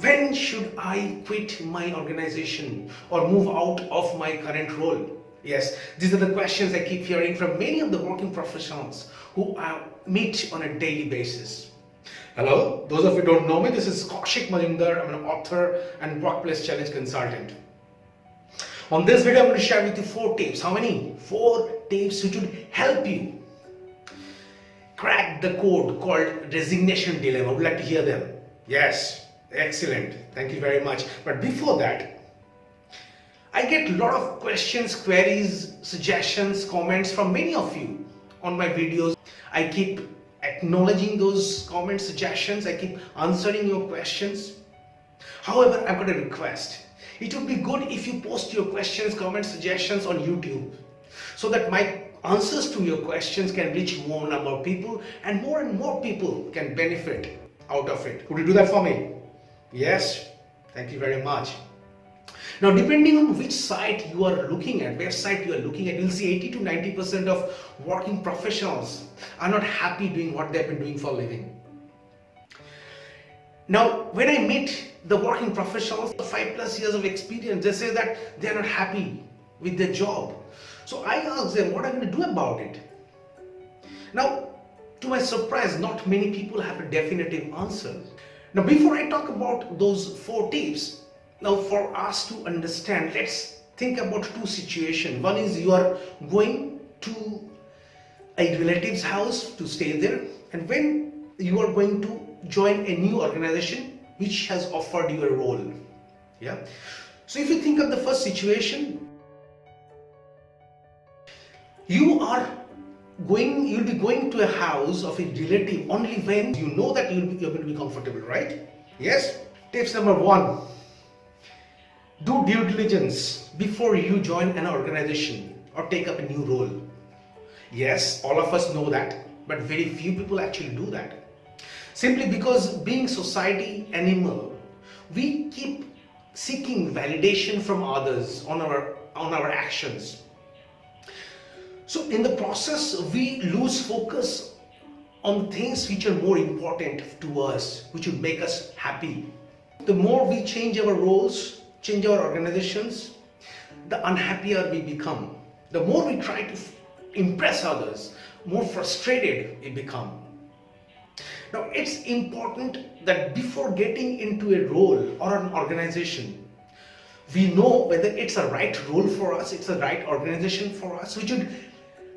When should I quit my organization or move out of my current role? Yes, these are the questions I keep hearing from many of the working professionals who I meet on a daily basis. Hello, those of you who don't know me, this is Kaushik Majumdar. I'm an author and workplace challenge consultant. On this video, I'm going to share with you 4 tips. How many? 4 tips which would help you crack the code called resignation dilemma. Would like to hear them? Yes, excellent. Thank you very much. But before that, I get a lot of questions, queries, suggestions, comments from many of you on my videos. I keep acknowledging those comments, suggestions. I keep answering your questions. However, I've got a request. It would be good if you post your questions, comments, suggestions on YouTube so that my answers to your questions can reach more number of people and more people can benefit out of it. Could you do that for me? Yes, thank you very much. Now, depending on which site you are looking at, website you are looking at, you'll see 80 to 90% of working professionals are not happy doing what they've been doing for a living. Now, when I meet the working professionals, 5+ years of experience, they say that they are not happy with their job. So I ask them, what are you going to do about it? Now, to my surprise, not many people have a definitive answer. Now, before I talk about those 4 tips, now for us to understand, let's think about 2 situations. One is you are going to a relative's house to stay there, and when you are going to join a new organization which has offered you a role. Yeah. So if you think of the first situation, you'll be going to a house of a relative only when you know that you're going to be comfortable, right? Yes. Tips number 1. Do due diligence before you join an organization or take up a new role. Yes, all of us know that, but very few people actually do that. Simply because being society animal, we keep seeking validation from others on our actions. So in the process, we lose focus on things which are more important to us, which would make us happy. The more we change our roles, change our organizations, the unhappier we become. The more we try to impress others, more frustrated we become. Now, it's important that before getting into a role or an organization, we know whether it's a right role for us, it's a right organization for us, which would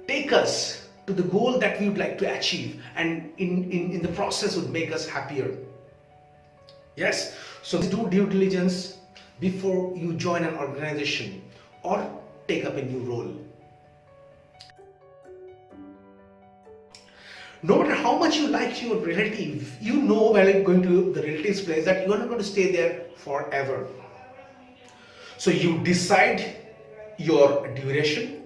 take us to the goal that we would like to achieve, and in the process would make us happier. Yes, so do due diligence before you join an organization or take up a new role. No matter how much you like your relative, you know while you're going to the relative's place that you're not going to stay there forever. So you decide your duration,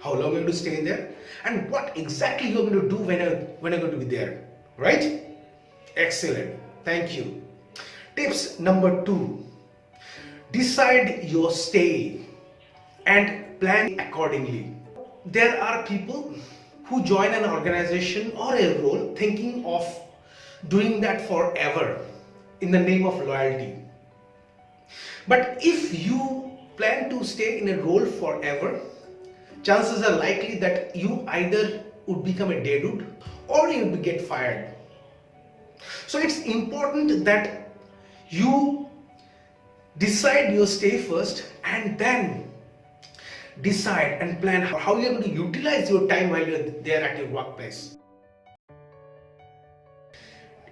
how long you're going to stay there, and what exactly you're going to do when you're going to be there. Right? Excellent. Thank you. Tips number 2. Decide your stay and plan accordingly. There are people who join an organization or a role thinking of doing that forever in the name of loyalty. But if you plan to stay in a role forever, chances are likely that you either would become a dead dude or you will get fired. So it's important that you decide your stay first and then decide and plan how you're going to utilize your time while you're there at your workplace.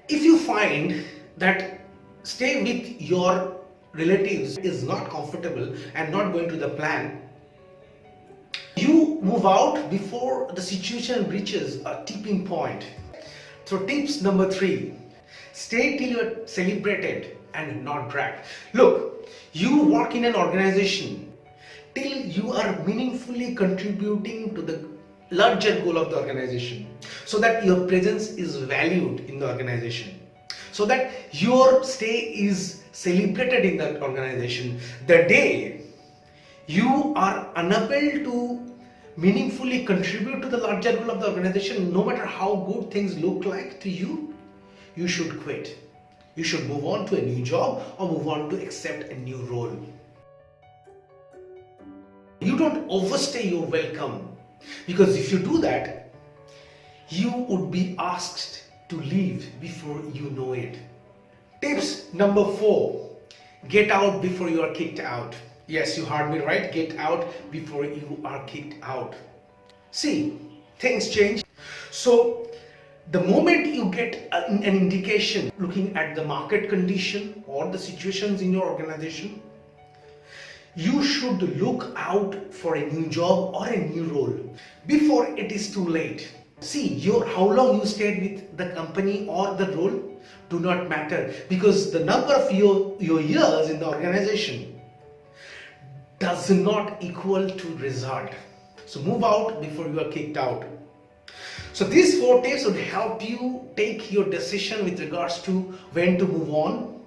If you find that stay with your relatives is not comfortable and not going to the plan, you move out before the situation reaches a tipping point. So tips number 3, stay till you're celebrated and not dragged. Look, you work in an organization till you are meaningfully contributing to the larger goal of the organization, so that your presence is valued in the organization, so that your stay is celebrated in that organization. The day you are unable to meaningfully contribute to the larger goal of the organization, no matter how good things look like to you, you should quit. You should move on to a new job or move on to accept a new role. You don't overstay your welcome, because if you do that, you would be asked to leave before you know it. Tips number 4. Get out before you are kicked out. Yes, you heard me right. Get out before you are kicked out. See, things change. So, the moment you get an indication looking at the market condition or the situations in your organization, you should look out for a new job or a new role before it is too late. See, how long you stayed with the company or the role do not matter, because the number of your years in the organization does not equal to result. So move out before you are kicked out. So these 4 tips would help you take your decision with regards to when to move on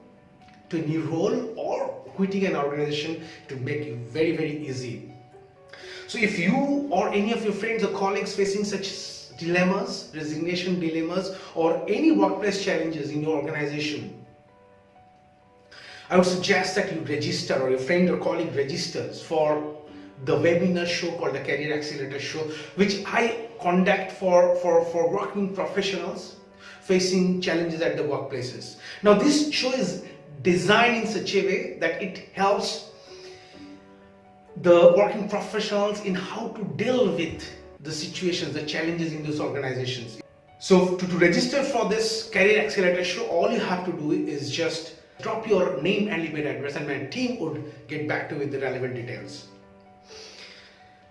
to a new role or quitting an organization. To make you very, very easy. So if you or any of your friends or colleagues facing such dilemmas, resignation dilemmas, or any workplace challenges in your organization, I would suggest that you register, or your friend or colleague registers for the webinar show called the Career Accelerator Show, which I conduct for working professionals facing challenges at the workplaces. Now this show is designed in such a way that it helps the working professionals in how to deal with the situations, the challenges in those organizations. So to register for this Career Accelerator Show, all you have to do is just drop your name and email address, and my team would get back to you with the relevant details.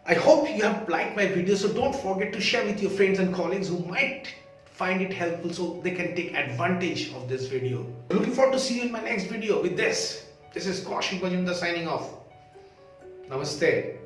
I hope you have liked my video, so don't forget to share with your friends and colleagues who might find it helpful, so they can take advantage of this video. Looking forward to see you in my next video with this. This is Kaushik Majumdar signing off. Namaste.